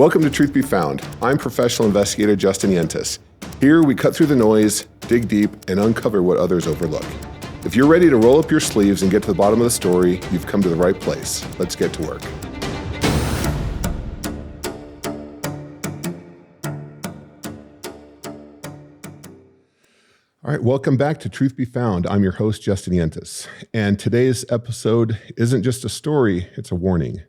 Welcome to Truth Be Found. I'm professional investigator Justin Yentes. Here we cut through the noise, dig deep, and uncover what others overlook. If you're ready to roll up your sleeves and get to the bottom of the story, you've come to the right place. Let's get to work. All right, welcome back to Truth Be Found. I'm your host, Justin Yentes. And today's episode isn't just a story, it's a warning.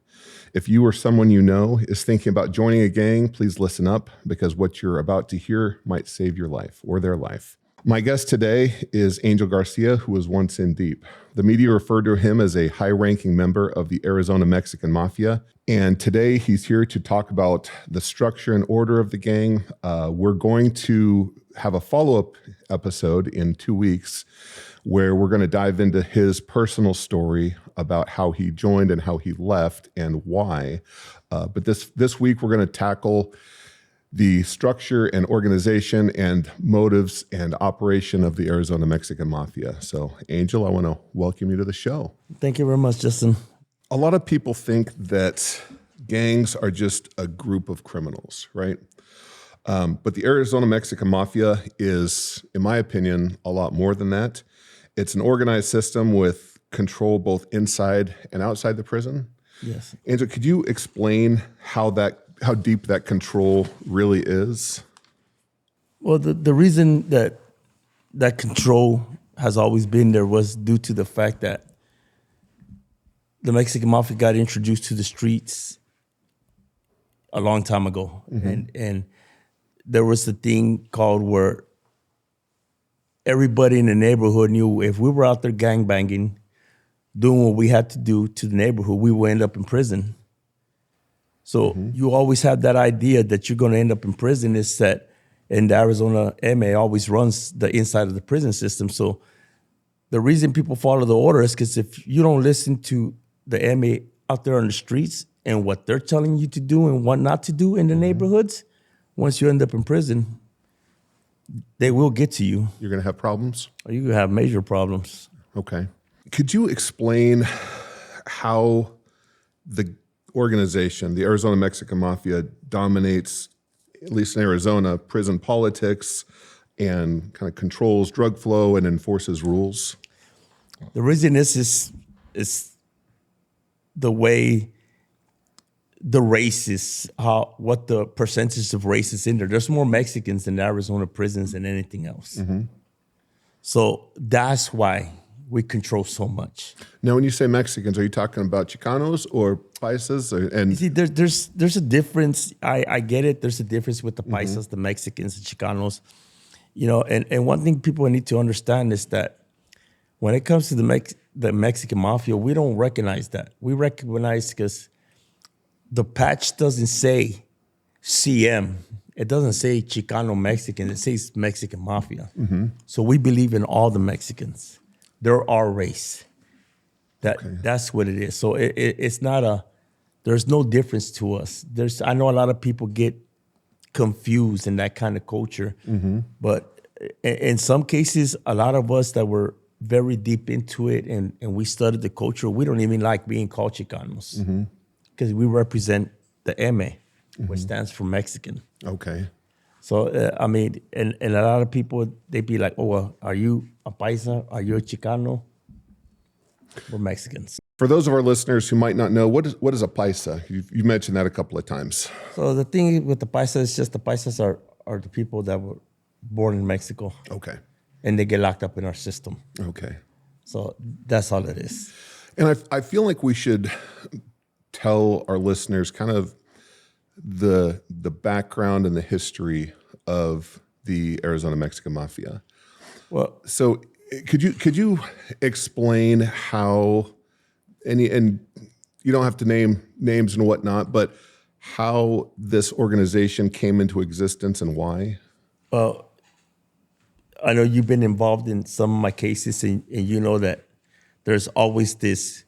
If you or someone you know is thinking about joining a gang, please listen up because what you're about to hear might save your life or their life. My guest today is Angel Garcia, who was once in deep. The media referred to him as a high-ranking member of the Arizona Mexican Mafia. And today he's here to talk about the structure and order of the gang. We're going to have a follow-up episode in 2 weeks where we're going to dive into his personal story about how he joined and how he left and why. But this week we're going to tackle the structure and organization and motives and operation of the Arizona Mexican Mafia. So, Angel, I want to welcome you to the show. Thank you very much, Justin. A lot of people think that gangs are just a group of criminals, right? But the Arizona Mexican Mafia is, in my opinion, a lot more than that. It's an organized system with control both inside and outside the prison. Yes. Angel, could you explain how deep that control really is? Well, the reason that control has always been there was due to the fact that the Mexican Mafia got introduced to the streets a long time ago. Mm-hmm. And there was a thing called where everybody in the neighborhood knew if we were out there gangbanging, doing what we had to do to the neighborhood, we would end up in prison. So you always have that idea that you're going to end up in prison. Is that, and the Arizona MA always runs the inside of the prison system. So the reason people follow the order is because if you don't listen to the MA out there on the streets and what they're telling you to do and what not to do in the neighborhoods, once you end up in prison, they will get to you. You're going to have problems? Or you have major problems. Okay. Could you explain how the organization, the Arizona Mexican Mafia, dominates, at least in Arizona, prison politics and kind of controls drug flow and enforces rules? The reason is the way the races, what the percentage of race is in there. There's more Mexicans in the Arizona prisons than anything else. Mm-hmm. So that's why we control so much. Now, when you say Mexicans, are you talking about Chicanos or Paisas? You see, there's a difference. I get it. There's a difference with the Paisas, the Mexicans, the Chicanos. You know, and one thing people need to understand is that when it comes to the Mexican Mafia, we don't recognize that. We recognize because the patch doesn't say CM. It doesn't say Chicano Mexican. It says Mexican Mafia. Mm-hmm. So we believe in all the Mexicans. They're our race. That's what it is. So it's not there's no difference to us. I know a lot of people get confused in that kind of culture. Mm-hmm. But in some cases, a lot of us that were very deep into it and we studied the culture, we don't even like being called Chicanos. Mm-hmm. Because we represent the MA, which stands for Mexican. Okay. So, I mean, and a lot of people, they be like, oh, well, are you a Paisa? Are you a Chicano? We're Mexicans. For those of our listeners who might not know, what is a Paisa? You mentioned that a couple of times. So the thing with the Paisa is just the Paisas are the people that were born in Mexico. Okay. And they get locked up in our system. Okay. So that's all it is. And I feel like we should tell our listeners kind of the background and the history of the Arizona Mexican Mafia. Well, so could you explain how and you don't have to name names and whatnot, but how this organization came into existence and why? Well, I know you've been involved in some of my cases, and you know that there's always this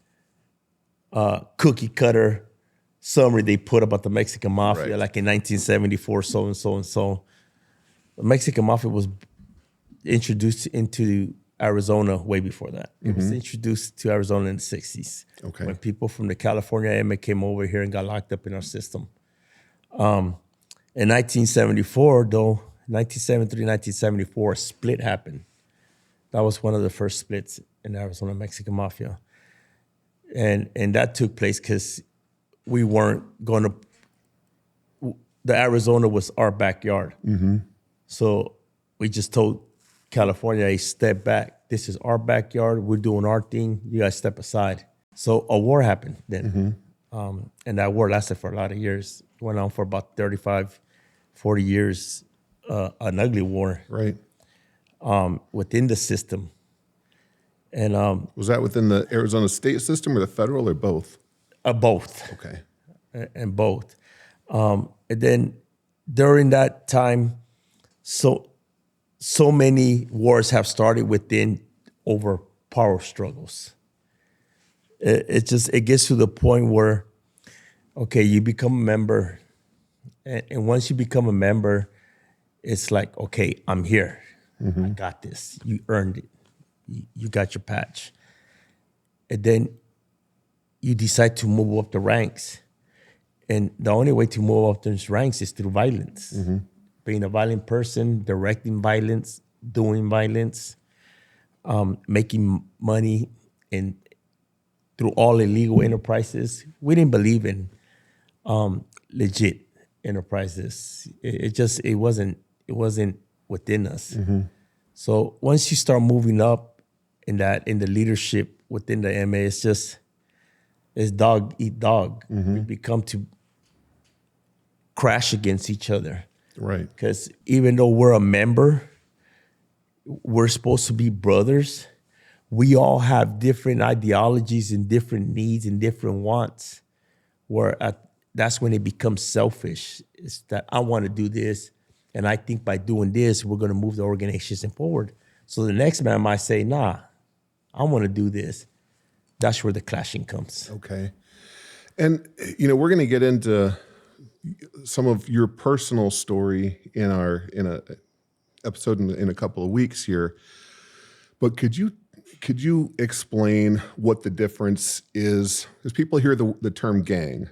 cookie cutter summary they put about the Mexican Mafia, right. Like in 1974, so and so and so. The Mexican Mafia was introduced into Arizona way before that. It was introduced to Arizona in the 60s. Okay. When people from the California area came over here and got locked up in our system. In 1974, though, 1973, 1974, a split happened. That was one of the first splits in Arizona Mexican Mafia. And that took place because we weren't going to, the Arizona was our backyard. So we just told California, hey, step back. This is our backyard. We're doing our thing. You guys step aside. So a war happened then. And that war lasted for a lot of years. It went on for about 35, 40 years, an ugly war. Right. Within the system. And Was that within the Arizona state system or the federal or both? both. Okay. And both. And then during that time, so many wars have started within over power struggles. It gets to the point where, okay, you become a member, and once you become a member, it's like, okay, I'm here. I got this. You earned it. You got your patch. And then you decide to move up the ranks. And the only way to move up those ranks is through violence. Being a violent person, directing violence, doing violence, making money through all illegal enterprises. We didn't believe in legit enterprises. It wasn't within us. So once you start moving up in the leadership within the MA, it's dog eat dog. We become to crash against each other. Right. Because even though we're a member, we're supposed to be brothers. We all have different ideologies and different needs and different wants. That's when it becomes selfish. It's that I want to do this, and I think by doing this, we're going to move the organization forward. So the next man might say, nah, I want to do this. That's where the clashing comes. Okay. And, we're going to get into some of your personal story in a episode in a couple of weeks here. But could you explain what the difference is? Because people hear the term gang,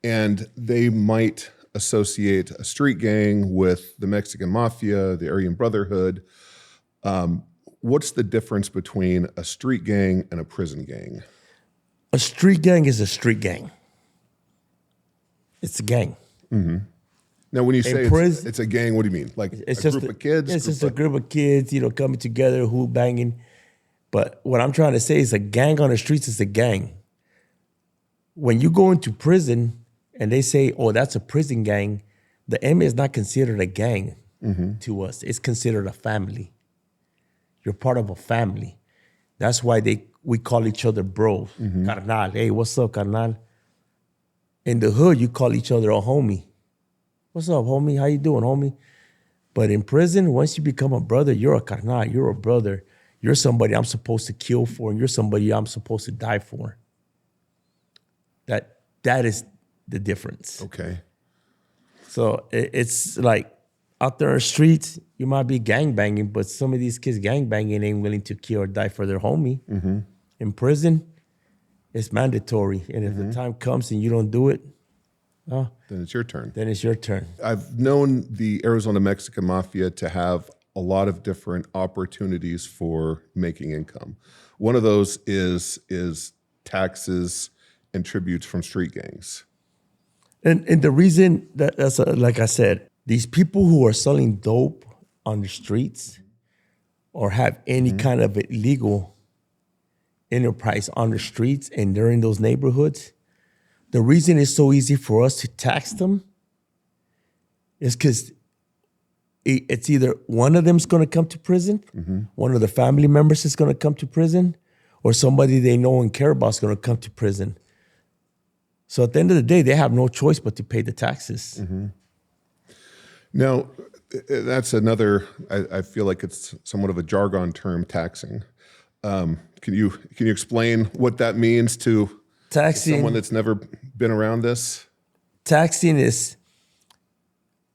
and they might associate a street gang with the Mexican Mafia, the Aryan Brotherhood. What's the difference between a street gang and a prison gang? A street gang is a street gang. It's a gang. Now, when you say prison, it's a gang, what do you mean? Like it's a group of kids? It's just a group of kids, coming together, hoop banging. But what I'm trying to say is a gang on the streets is a gang. When you go into prison and they say, oh, that's a prison gang, the MA is not considered a gang to us. It's considered a family. You're part of a family. That's why we call each other bro, carnal. Hey, what's up, carnal? In the hood, you call each other a homie. What's up, homie? How you doing, homie? But in prison, once you become a brother, you're a carnal. You're a brother. You're somebody I'm supposed to kill for, and you're somebody I'm supposed to die for. That is the difference. Okay. So it's like out there on the streets, you might be gangbanging, but some of these kids gangbanging ain't willing to kill or die for their homie. In prison, it's mandatory. And if the time comes and you don't do it, then it's your turn. Then it's your turn. I've known the Arizona Mexican Mafia to have a lot of different opportunities for making income. One of those is taxes and tributes from street gangs. And the reason that's like I said, these people who are selling dope on the streets or have any kind of illegal enterprise on the streets and they're in those neighborhoods, the reason it's so easy for us to tax them is because it's either one of them's going to come to prison, one of the family members is going to come to prison, or somebody they know and care about is going to come to prison. So at the end of the day, they have no choice but to pay the taxes. Now, that's another, I feel like it's somewhat of a jargon term, taxing. Can you explain what that means to someone that's never been around this? Taxing is,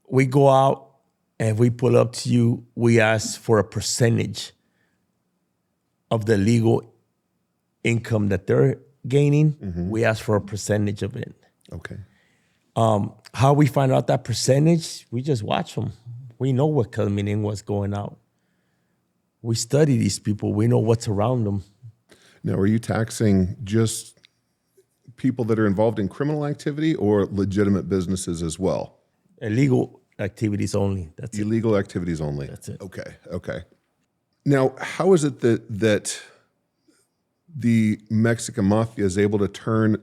we go out and we pull up to you, we ask for a percentage of the legal income that they're gaining. We ask for a percentage of it. Okay. How we find out that percentage? We just watch them. We know what coming in, what's going out. We study these people. We know what's around them. Now, are you taxing just people that are involved in criminal activity or legitimate businesses as well? Illegal activities only. That's Illegal activities only. That's it. Okay. Now, how is it that the Mexican Mafia is able to turn,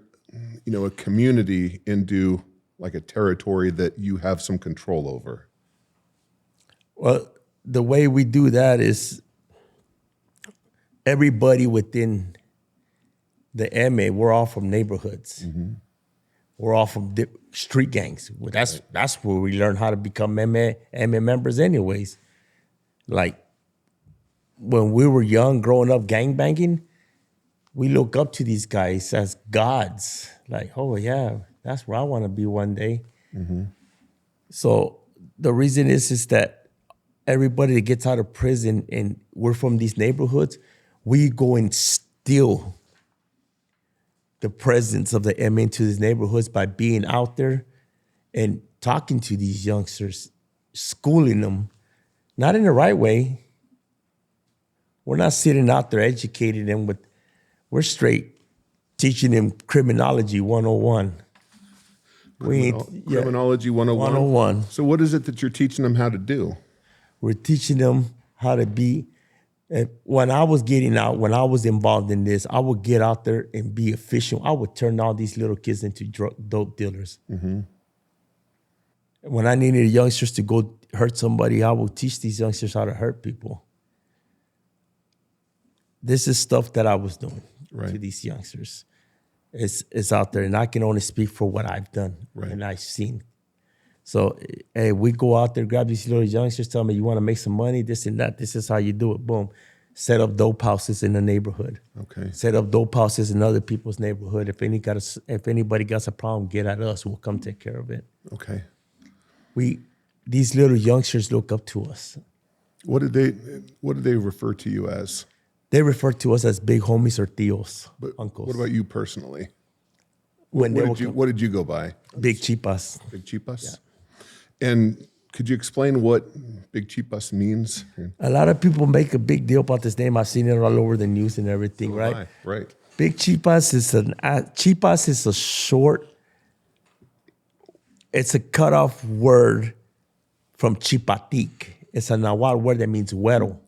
a community into like a territory that you have some control over? Well, the way we do that is everybody within the MA, we're all from neighborhoods. Mm-hmm. We're all from street gangs. Well, that's where we learn how to become MA members anyways. Like when we were young, growing up gangbanging, we look up to these guys as gods. Like, oh yeah, that's where I want to be one day. Mm-hmm. So the reason is that everybody that gets out of prison and we're from these neighborhoods, we go and steal the presence of the MA into these neighborhoods by being out there and talking to these youngsters, schooling them, not in the right way. We're not sitting out there educating them we're straight teaching them criminology 101. Criminology 101? 101. So what is it that you're teaching them how to do? We're teaching them how to be. When I was getting out, when I was involved in this, I would get out there and be efficient. I would turn all these little kids into dope dealers. Mm-hmm. When I needed youngsters to go hurt somebody, I would teach these youngsters how to hurt people. This is stuff that I was doing to these youngsters. It's out there, and I can only speak for what I've done and I've seen. So, hey, we go out there, grab these little youngsters, tell me, you want to make some money, this and that. This is how you do it. Boom. Set up dope houses in the neighborhood. Okay. Set up dope houses in other people's neighborhood. If anybody got a problem, get at us. We'll come take care of it. Okay. These little youngsters look up to us. What did they refer to you as? They refer to us as big homies or tios, uncles. What about you personally? What did you go by? Big chipas. Big chipas? Yeah. And could you explain what big chipas means? A lot of people make a big deal about this name. I've seen it all over the news and everything, right? Right. Big chipas is a short, it's a cutoff word from chipatic. It's a Nahuatl word that means güero,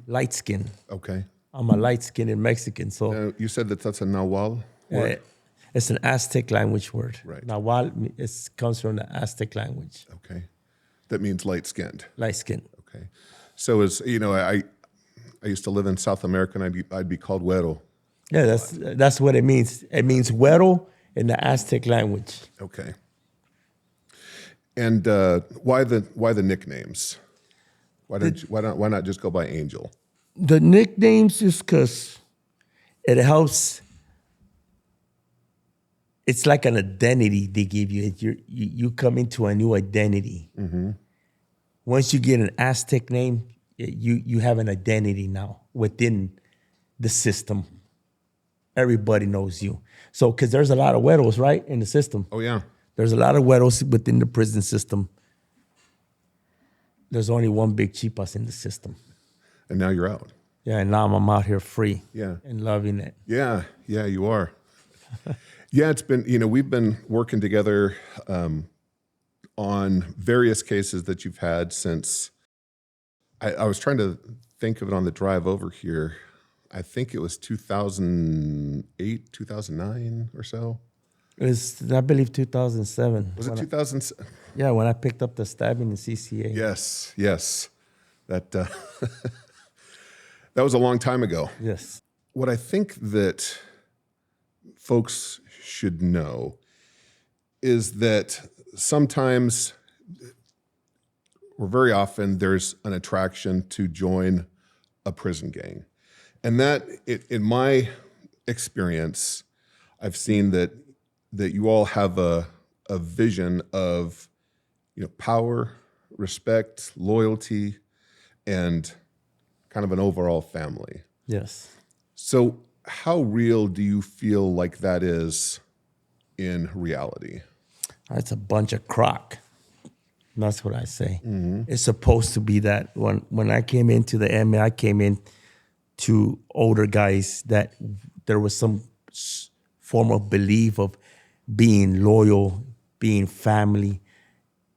light skin. Okay. I'm a light-skinned Mexican, so... you said that's a Nahuatl word? It's an Aztec language word. Right. Nahuatl comes from the Aztec language. Okay. That means light-skinned. Light-skinned. Okay. So I used to live in South America, and I'd be called güero. Yeah, that's what it means. It means güero in the Aztec language. Okay. And why the nicknames? Why not just go by Angel? The nicknames is because it helps. It's like an identity they give you. You come into a new identity. Mm-hmm. Once you get an Aztec name, you have an identity now within the system. Everybody knows you. So, because there's a lot of güeros, right, in the system. Oh, yeah. There's a lot of güeros within the prison system. There's only one big chipas in the system. And now you're out. Yeah, and now I'm out here free. Yeah. And loving it. Yeah, you are. Yeah, it's been, we've been working together on various cases that you've had since, I was trying to think of it on the drive over here. I think it was 2008, 2009 or so. It was, I believe, 2007. Was it 2007? Yeah, when I picked up the stabbing in CCA. Yes. That that was a long time ago. Yes. What I think that folks should know is that sometimes, or very often, there's an attraction to join a prison gang. And that, in my experience, I've seen that you all have a vision of, power, respect, loyalty, and kind of an overall family. Yes. So how real do you feel like that is in reality? It's a bunch of crock. That's what I say. It's supposed to be that. When I came into the MA, I came in to older guys that there was some form of belief of being loyal, being family,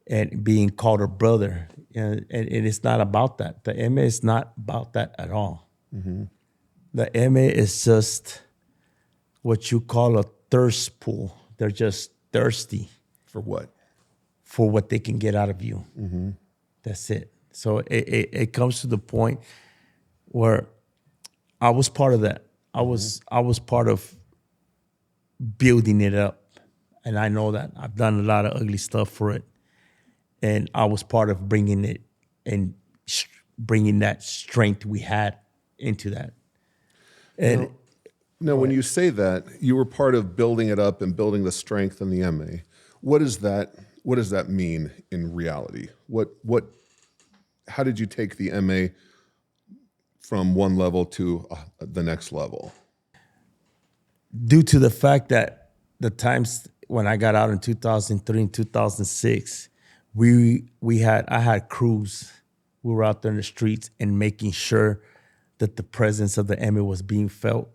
and being called a brother. And it's not about that. The MA is not about that at all. The MA is just what you call a thirst pool. They're just thirsty. For what? For what they can get out of you. That's it. So it comes to the point where I was part of that. I was part of building it up. And I know that. I've done a lot of ugly stuff for it. And I was part of bringing it and bringing that strength we had into that. And now, when you say that, you were part of building it up and building the strength in the MA. What does that mean in reality? How did you take the MA from one level to the next level? due to the fact that the times when I got out in 2003 and 2006, I had crews. We were out there in the streets and making sure that the presence of the Emmy was being felt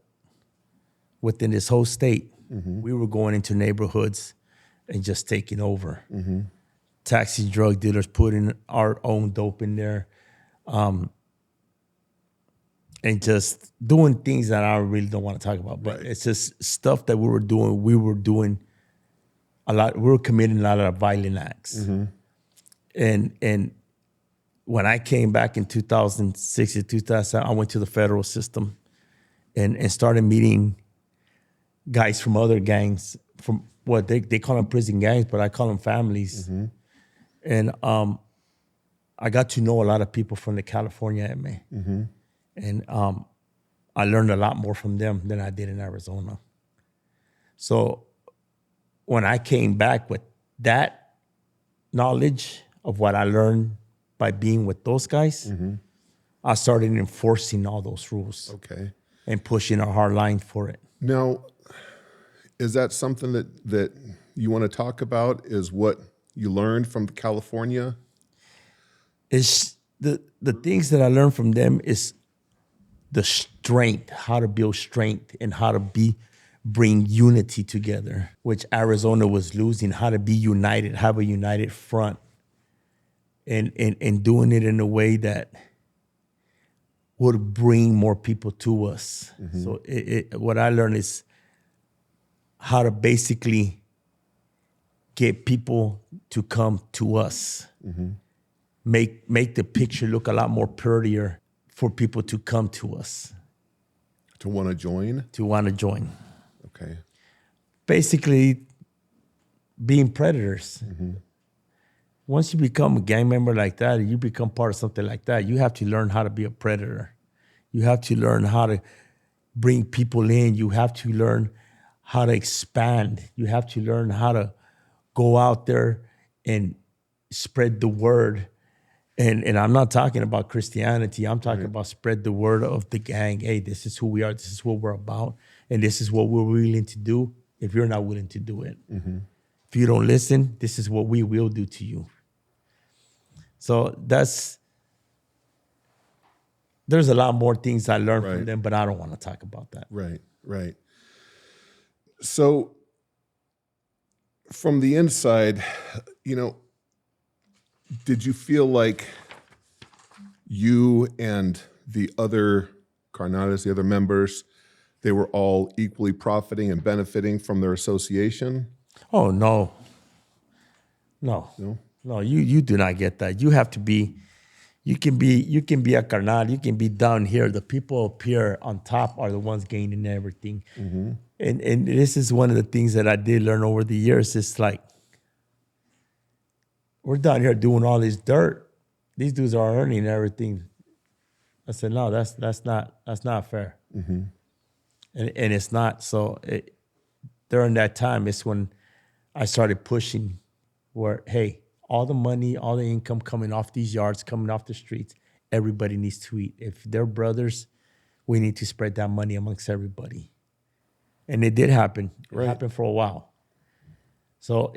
within this whole state. Mm-hmm. We were going into neighborhoods and just taking over. Mm-hmm. Taxi drug dealers putting our own dope in there, and just doing things that I really don't want to talk about. But It's just stuff that we were doing. We were doing a lot. We were committing a lot of violent acts. Mm-hmm. And when I came back in 2006 to 2007, I went to the federal system and started meeting guys from other gangs, from what they call them prison gangs, but I call them families. Mm-hmm. And I got to know a lot of people from the California MA. Mm-hmm. And I learned a lot more from them than I did in Arizona. So when I came back with that knowledge of what I learned by being with those guys, mm-hmm. I started enforcing all those rules. Okay. And pushing a hard line for it. Now, is that something that you want to talk about, is what you learned from California? It's the things that I learned from them is the strength, how to build strength and how to bring unity together, which Arizona was losing, how to be united, have a united front, and doing it in a way that would bring more people to us. Mm-hmm. So what I learned is how to basically get people to come to us, mm-hmm. make the picture look a lot more prettier for people to come to us. To want to join? To want to join. Okay. Basically, being predators. Mm-hmm. Once you become a gang member like that, you become part of something like that, you have to learn how to be a predator. You have to learn how to bring people in. You have to learn how to expand. You have to learn how to go out there and spread the word. And I'm not talking about Christianity. I'm talking about spread the word of the gang. Hey, this is who we are. This is what we're about. And this is what we're willing to do if you're not willing to do it. Mm-hmm. If you don't listen, this is what we will do to you. So there's a lot more things I learned from them, but I don't want to talk about that. Right. So from the inside, did you feel like you and the other carnadas, the other members, they were all equally profiting and benefiting from their association? Oh, no. You do not get that. You have to be, you can be a carnal, you can be down here. The people up here on top are the ones gaining everything. Mm-hmm. And this is one of the things that I did learn over the years. It's like, we're down here doing all this dirt. These dudes are earning everything. I said, no, that's not fair. Mm-hmm. And it's not. So during that time, it's when I started pushing where, hey, all the money, all the income coming off these yards, coming off the streets, everybody needs to eat. If they're brothers, we need to spread that money amongst everybody. And it did happen. It happened for a while. So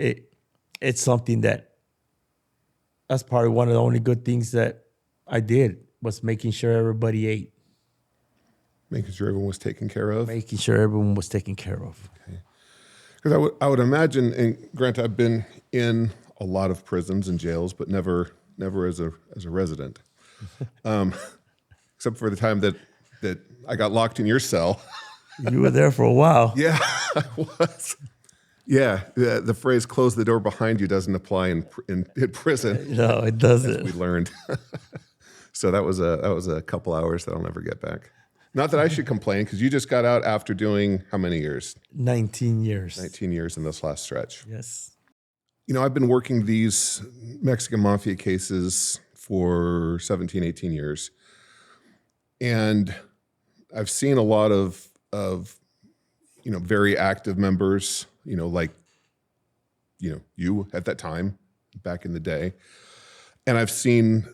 it's something that's probably one of the only good things that I did was making sure everybody ate, Making sure everyone was taken care of. making sure everyone was taken care of. Because I would imagine, and granted, I've been in a lot of prisons and jails, but never as a resident, except for the time that I got locked in your cell. You were there for a while. Yeah, I was. Yeah, the phrase "close the door behind you" doesn't apply in prison. No, it We doesn't. learned. So that was a couple hours that I'll never get back. Not that I should complain, because you just got out after doing how many years? 19 years. 19 years in this last stretch. Yes. You know, I've been working these Mexican Mafia cases for 17, 18 years. And I've seen a lot of very active members, like, you at that time, back in the day. And I've seen,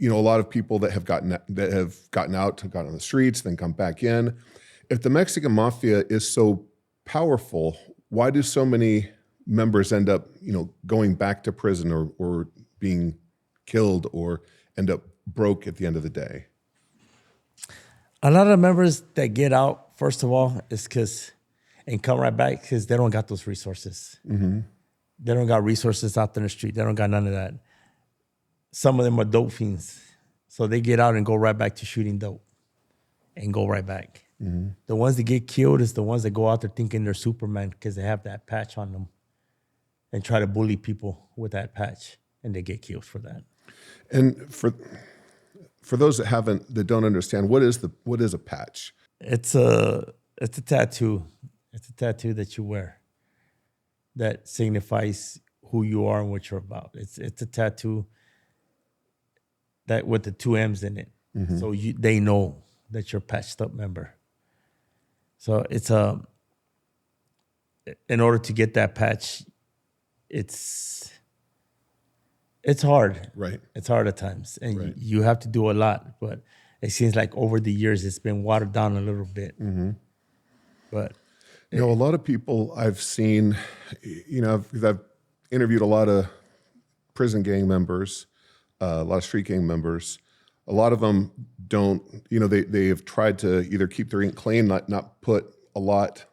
a lot of people that have gotten out, gotten on the streets, then come back in. If the Mexican Mafia is so powerful, why do so many members end up, going back to prison or being killed or end up broke at the end of the day? A lot of members that get out, first of all, is and come right back because they don't got those resources. Mm-hmm. They don't got resources out there in the street. They don't got none of that. Some of them are dope fiends. So they get out and go right back to shooting dope and go right back. Mm-hmm. The ones that get killed is the ones that go out there thinking they're Superman because they have that patch on them and try to bully people with that patch, and they get killed for that. And for those that don't understand, what is a patch? It's a tattoo. It's a tattoo that you wear that signifies who you are and what you're about. It's a tattoo that with the 2 M's in it. Mm-hmm. So they know that you're a patched up member. So it's in order to get that patch, it's hard. Right. It's hard at times. And right. you have to do a lot. But it seems like over the years, it's been watered down a little bit. Mm-hmm. But a lot of people I've seen, because I've interviewed a lot of prison gang members, a lot of street gang members. A lot of them don't, they have tried to either keep their ink clean, not put a lot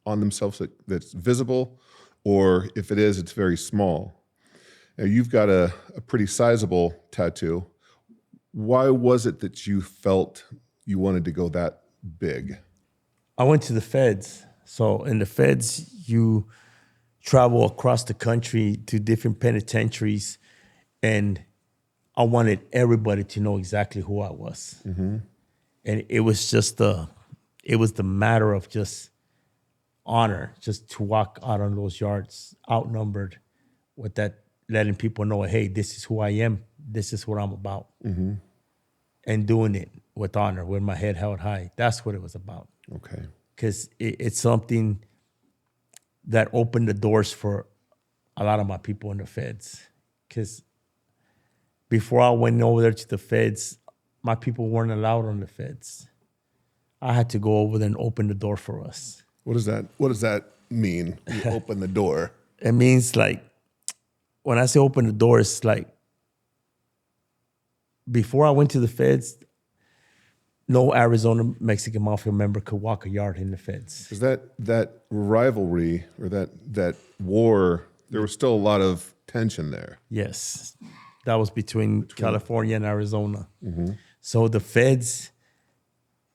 on themselves that's visible, or if it is, it's very small. Now, you've got a pretty sizable tattoo. Why was it that you felt you wanted to go that big? I went to the feds. So in the feds, you travel across the country to different penitentiaries, and I wanted everybody to know exactly who I was. Mm-hmm. And it was just the matter of just honor, just to walk out on those yards outnumbered with that, letting people know, hey, this is who I am. This is what I'm about. Mm-hmm. And doing it with honor, with my head held high. That's what it was about. Okay. Because it's something that opened the doors for a lot of my people in the feds. Because before I went over there to the feds, my people weren't allowed on the feds. I had to go over there and open the door for us. What does that mean? You open the door. It means, like, when I say open the door, it's like before I went to the feds, no Arizona Mexican Mafia member could walk a yard in the feds. Because that rivalry or that war, there was still a lot of tension there. Yes. That was between California and Arizona. Mm-hmm. So the feds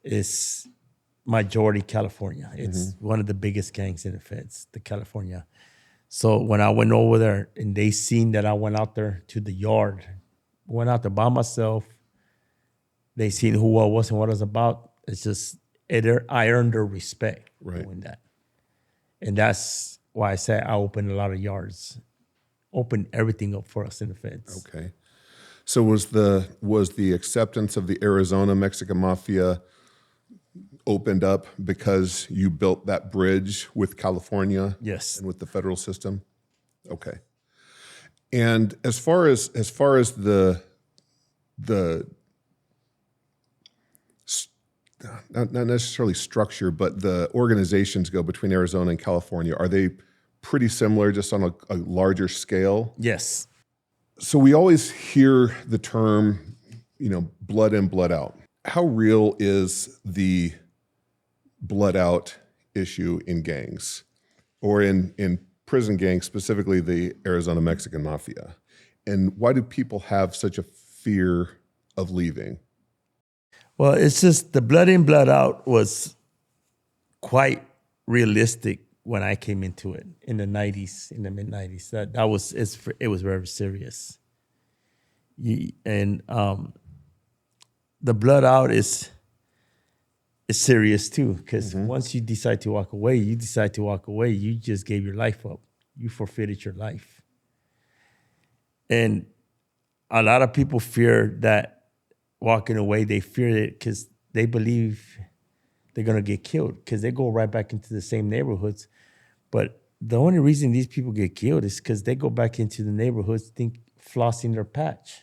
is majority California. It's one of the biggest gangs in the feds, the California. So when I went over there and they seen that I went out there to the yard, went out there by myself, they seen who I was and what I was about. It's just, I earned their respect doing that. And that's why I say I opened a lot of yards, opened everything up for us in the feds. Okay. So was the acceptance of the Arizona Mexican Mafia opened up because you built that bridge with California? Yes. And with the federal system? Okay. And as far as the not necessarily structure, but the organizations go between Arizona and California, are they pretty similar, just on a larger scale. Yes. So we always hear the term, blood in, blood out. How real is the blood out issue in gangs, or in prison gangs, specifically the Arizona Mexican Mafia? And why do people have such a fear of leaving? Well, it's just the blood in, blood out was quite realistic when I came into it in the 90s, in the mid 90s. It was very serious. The blood out is serious too, because once you decide to walk away, you just gave your life up. You forfeited your life. And a lot of people fear that walking away, they fear it because they believe they're going to get killed, because they go right back into the same neighborhoods. But the only reason these people get killed is because they go back into the neighborhoods flossing their patch.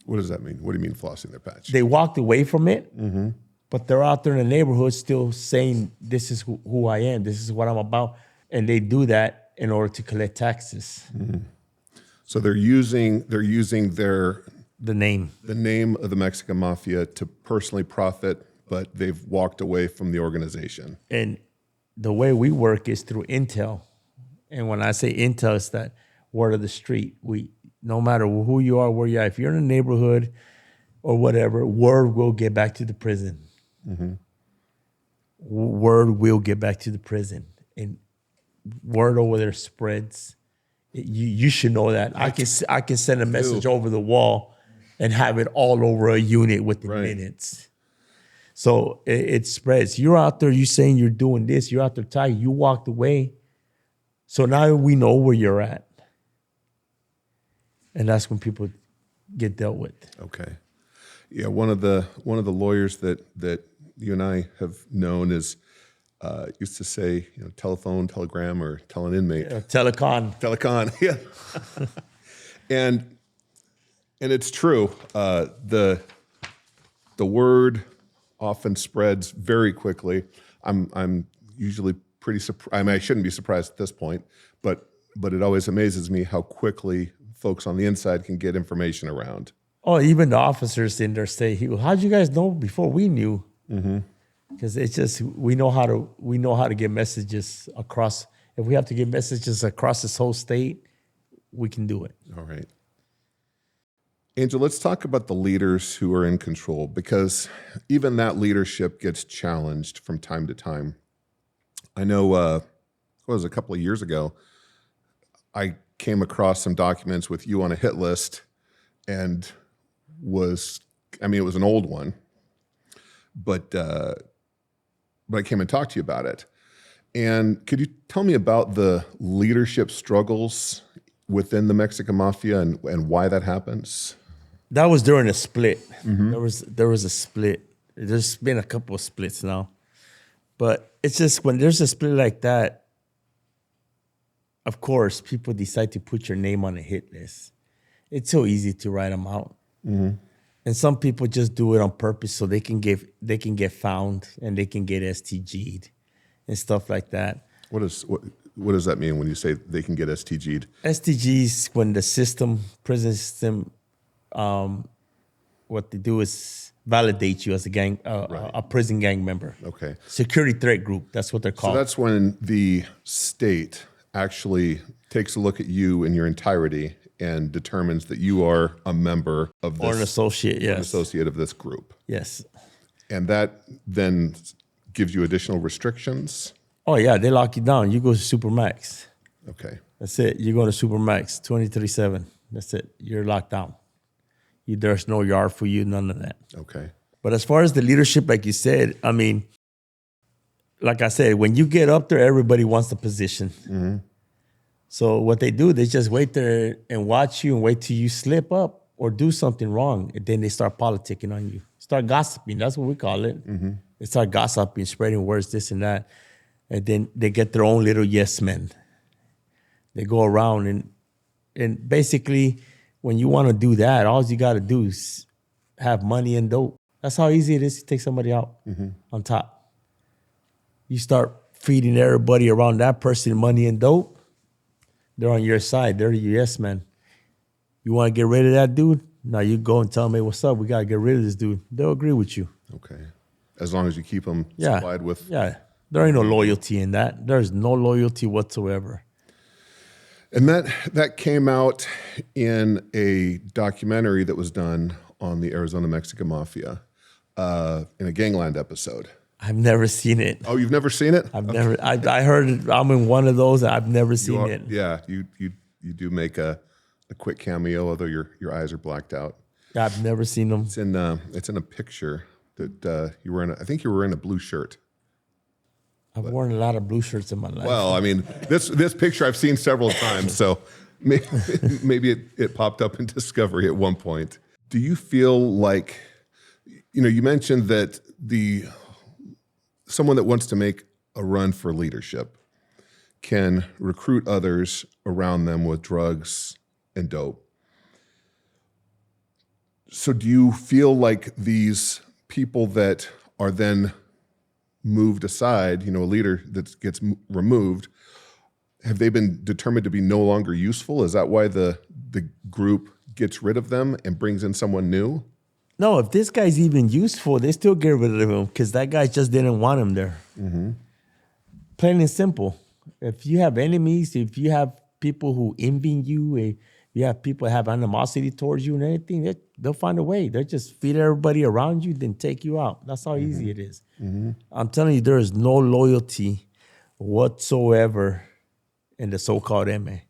What does that mean? What do you mean flossing their patch? They walked away from it, but they're out there in the neighborhood still saying, this is who I am, this is what I'm about. And they do that in order to collect taxes. So they're using the name of the Mexican Mafia to personally profit, but they've walked away from the organization. And the way we work is through intel. And when I say intel, it's that word of the street. No matter who you are, where you are, if you're in a neighborhood or whatever, word will get back to the prison. Word will get back to the prison. And word over there spreads. You should know that. I can send a message over the wall and have it all over a unit within minutes. So it spreads. You're out there, you saying you're doing this, you're out there tired, you walked away. So now we know where you're at. And that's when people get dealt with. Okay. Yeah, one of the lawyers that you and I have known is used to say, telephone, telegram, or tell an inmate. Telecon. Telecon, yeah. and it's true. The word often spreads very quickly. I'm usually pretty surprised. I mean, I shouldn't be surprised at this point, but it always amazes me how quickly folks on the inside can get information around. Oh, even the officers in there say, "How'd you guys know before we knew?" Because it's just we know how to get messages across. If we have to get messages across this whole state, we can do it. All right. Angel, let's talk about the leaders who are in control, because even that leadership gets challenged from time to time. I know it was a couple of years ago, I came across some documents with you on a hit list, and it was an old one, but I came and talked to you about it. And could you tell me about the leadership struggles within the Mexican Mafia and why that happens? That was during a split. There was a split. There's been a couple of splits now. But it's just when there's a split like that, of course, people decide to put your name on a hit list. It's so easy to write them out. And some people just do it on purpose so they can get found and they can get STG'd and stuff like that. What does that mean when you say they can get STG'd? STGs, when the prison system, what they do is validate you as a prison gang member. Okay. Security threat group, that's what they're called. So that's when the state actually takes a look at you in your entirety and determines that you are a member of this. Or an associate, yes. An associate of this group. Yes. And that then gives you additional restrictions? Oh, yeah, they lock you down. You go to Supermax. Okay. That's it. You go to Supermax, 23/7. That's it. You're locked down. There's no yard for you, none of that. Okay. But as far as the leadership, like you said, I mean, like I said, when you get up there, everybody wants the position. So what they do, they just wait there and watch you and wait till you slip up or do something wrong. And then they start politicking on you. Start gossiping. That's what we call it. They start gossiping, spreading words, this and that. And then they get their own little yes men. They go around and basically, when you want to do that, all you got to do is have money and dope. That's how easy it is to take somebody out on top. You start feeding everybody around that person money and dope, They're on your side. They're the yes man. You want to get rid of that dude? Now you go and tell them, hey, what's up? We got to get rid of this dude. They'll agree with you. Okay. As long as you keep them Yeah. supplied with. Yeah. There ain't no loyalty in that. There's no loyalty whatsoever. And that came out in a documentary that was done on the Arizona Mexican Mafia in a Gangland episode. I've never seen it. Oh, you've never seen it? I heard it. I'm in one of those. I've never seen it. Yeah, you do make a quick cameo, although your eyes are blacked out. Yeah, I've never seen them. It's in a picture that you were in. I think you were in a blue shirt. I've worn a lot of blue shirts in my life. Well, I mean, this picture I've seen several times, so maybe it popped up in Discovery at one point. Do you feel like, you mentioned that someone that wants to make a run for leadership can recruit others around them with drugs and dope. So do you feel like these people that are then moved aside, a leader that gets removed, have they been determined to be no longer useful? Is that why the group gets rid of them and brings in someone new? No, if this guy's even useful, they still get rid of him because that guy just didn't want him there. Mm-hmm. Plain and simple. If you have enemies, if you have people who envy you, if you have people that have animosity towards you and anything, they'll find a way. They'll just feed everybody around you, then take you out. That's how easy it is. Mm-hmm. I'm telling you, there is no loyalty whatsoever in the so-called MA.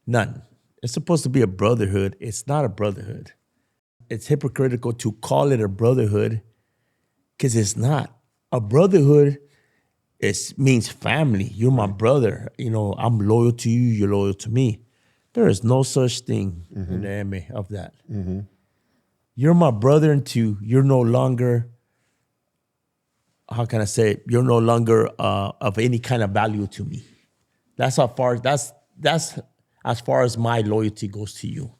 None. It's supposed to be a brotherhood. It's not a brotherhood. It's hypocritical to call it a brotherhood because it's not. A brotherhood means family. You're my brother. I'm loyal to you. You're loyal to me. There is no such thing in the MA of that. Mm-hmm. You're my brother until you're no longer, how can I say it? You're no longer of any kind of value to me. That's as far as my loyalty goes to you.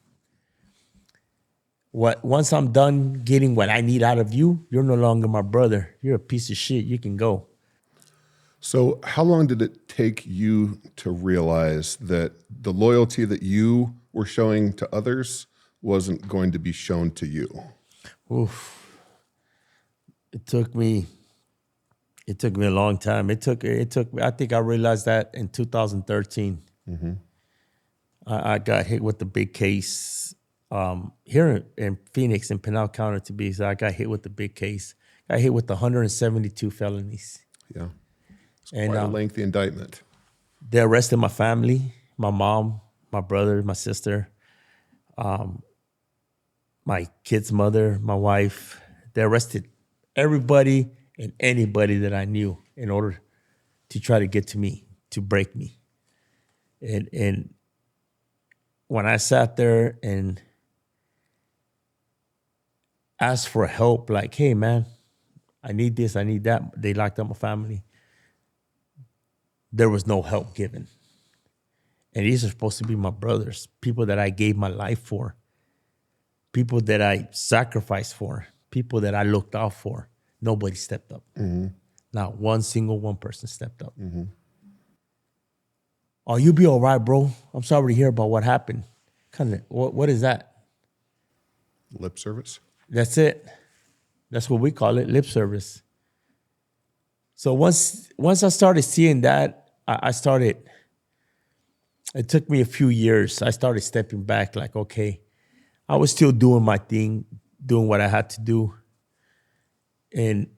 Once I'm done getting what I need out of you, you're no longer my brother. You're a piece of shit. You can go. So how long did it take you to realize that the loyalty that you were showing to others wasn't going to be shown to you? Oof. It took me a long time. I think I realized that in 2013. Mm-hmm. I got hit with the big case here in Phoenix, in Pinal County to be exact. I got hit with the big case. I got hit with 172 felonies. Yeah. It's quite a lengthy indictment. They arrested my family, my mom, my brother, my sister, my kid's mother, my wife. They arrested everybody and anybody that I knew in order to try to get to me, to break me. And when I sat there and asked for help, like, hey, man, I need this, I need that. They locked up my family. There was no help given. And these are supposed to be my brothers, people that I gave my life for, people that I sacrificed for, people that I looked out for. Nobody stepped up. Mm-hmm. Not one person stepped up. Mm-hmm. Oh, you'll be all right, bro. I'm sorry to hear about what happened. What is that? Lip service? That's it. That's what we call it, lip service. So once I started seeing that, it took me a few years. I started stepping back like, okay, I was still doing my thing, doing what I had to do. And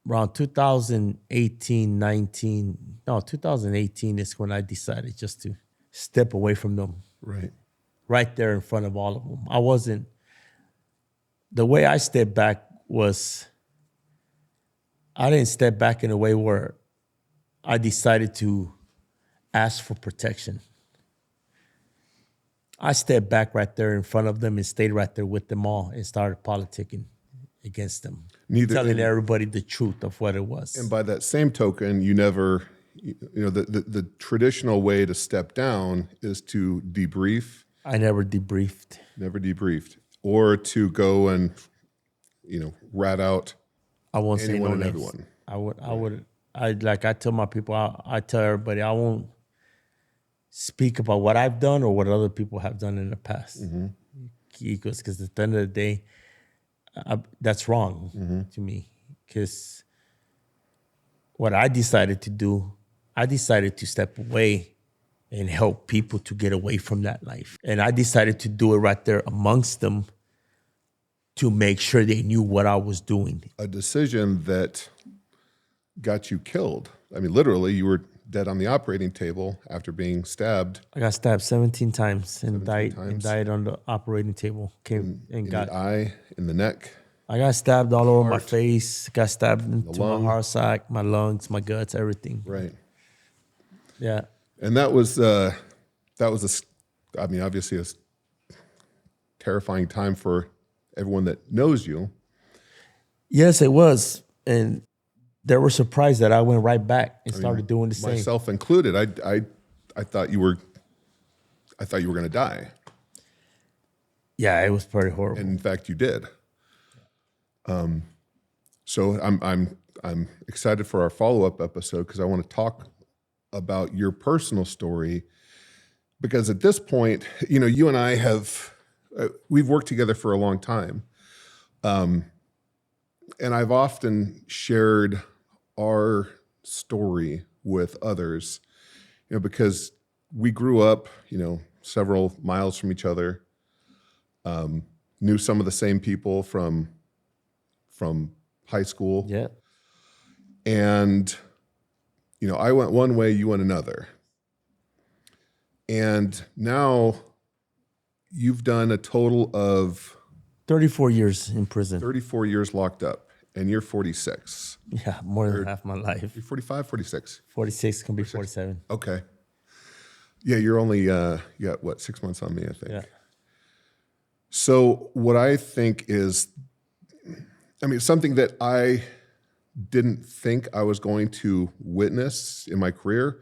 around 2018 is when I decided just to step away from them. Right there in front of all of them. The way I stepped back was, I didn't step back in a way where I decided to ask for protection. I stepped back right there in front of them and stayed right there with them all and started politicking against them, telling everybody the truth of what it was. And by that same token, you never, the traditional way to step down is to debrief. I never debriefed. Never debriefed. Or to go and, rat out I won't anyone say no and names. everyone. I tell my people, I tell everybody, I won't speak about what I've done or what other people have done in the past. Because at the end of the day, that's wrong to me. Because what I decided to do, I decided to step away and help people to get away from that life. And I decided to do it right there amongst them to make sure they knew what I was doing. A decision that got you killed. I mean, literally, you were dead on the operating table after being stabbed. I got stabbed 17 times and 17 died times. and died on the operating table. In the eye, in the neck. I got stabbed all over my face. Got stabbed into lung. my heart sac, my lungs, my guts, everything. Right. Yeah. And that was I mean, obviously a terrifying time for everyone that knows you. Yes, it was. And they were surprised that I went right back and started doing the same. Myself included. I thought you were going to die. Yeah, it was pretty horrible. And in fact, you did. So I'm excited for our follow-up episode because I want to talk about your personal story, because at this point, you know, you and I we've worked together for a long time. And I've often shared our story with others, you know, because we grew up, you know, several miles from each other, knew some of the same people from high school. Yeah. And, you know, I went one way, you went another. And now you've done a total of 34 years in prison. 34 years locked up, and you're 46. Yeah, more than half my life. You're 45, 46? 46, can be 47. Okay. Yeah, you're only, you got what, 6 months on me, I think. Yeah. So what I think is, I mean, something that I didn't think I was going to witness in my career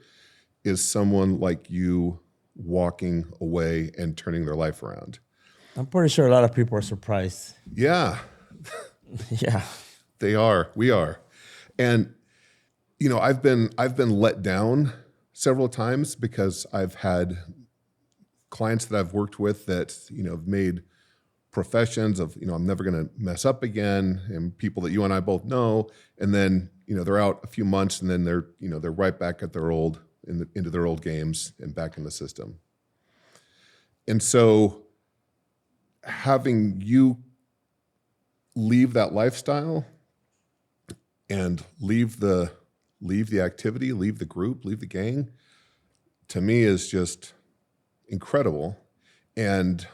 is someone like you walking away and turning their life around. I'm pretty sure a lot of people are surprised. Yeah. Yeah. They are. We are. And, you know, I've been let down several times because I've had clients that I've worked with that, you know, have made professions of, you know, I'm never going to mess up again, and people that you and I both know, and then, you know, they're out a few months and then they're right back at their old, into their old games and back in the system. And so having you leave that lifestyle and leave the activity, leave the group, leave the gang, to me is just incredible. And,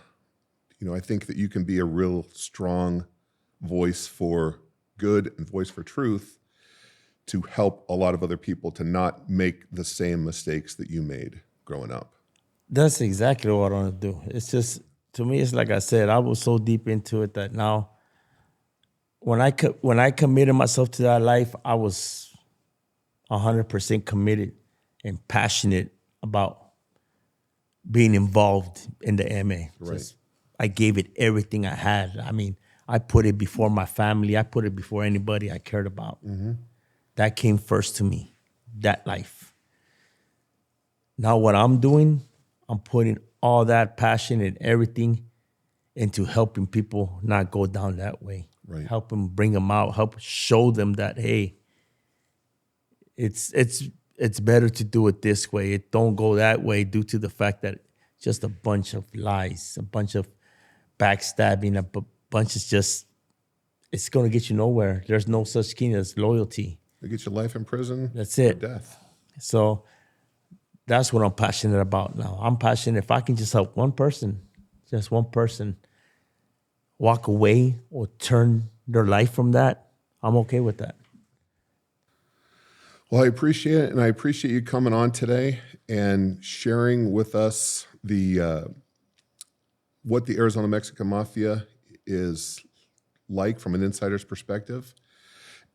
you know, I think that you can be a real strong voice for good and voice for truth to help a lot of other people to not make the same mistakes that you made growing up. That's exactly what I want to do. It's just, to me, it's like I said, I was so deep into it that now when I committed myself to that life, I was 100% committed and passionate about being involved in the MA. Right. Just, I gave it everything I had. I mean, I put it before my family. I put it before anybody I cared about. Mm-hmm. That came first to me, that life. Now what I'm doing, I'm putting all that passion and everything into helping people not go down that way. Right. Help them, bring them out, help show them that, hey, it's better to do it this way. It don't go that way due to the fact that just a bunch of lies, a bunch of backstabbing, a bunch of just, it's going to get you nowhere. There's no such thing as loyalty. They get your life in prison. That's it. Or death. So that's what I'm passionate about now. I'm passionate if I can just help one person, just one person walk away or turn their life from that, I'm okay with that. Well, I appreciate it, and I appreciate you coming on today and sharing with us what the Arizona Mexican Mafia is like from an insider's perspective.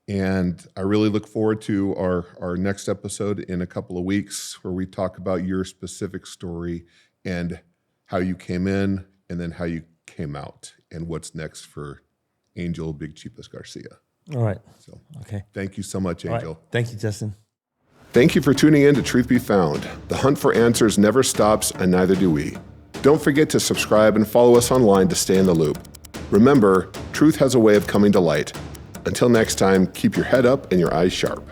And I really look forward to our next episode in a couple of weeks, where we talk about your specific story and how you came in and then how you came out and what's next for Angel Big Chipas Garcia. All right. So, Okay. thank you so much, All right. Angel. Thank you, Justin. Thank you for tuning in to Truth Be Found. The hunt for answers never stops, and neither do we. Don't forget to subscribe and follow us online to stay in the loop. Remember, truth has a way of coming to light. Until next time, keep your head up and your eyes sharp.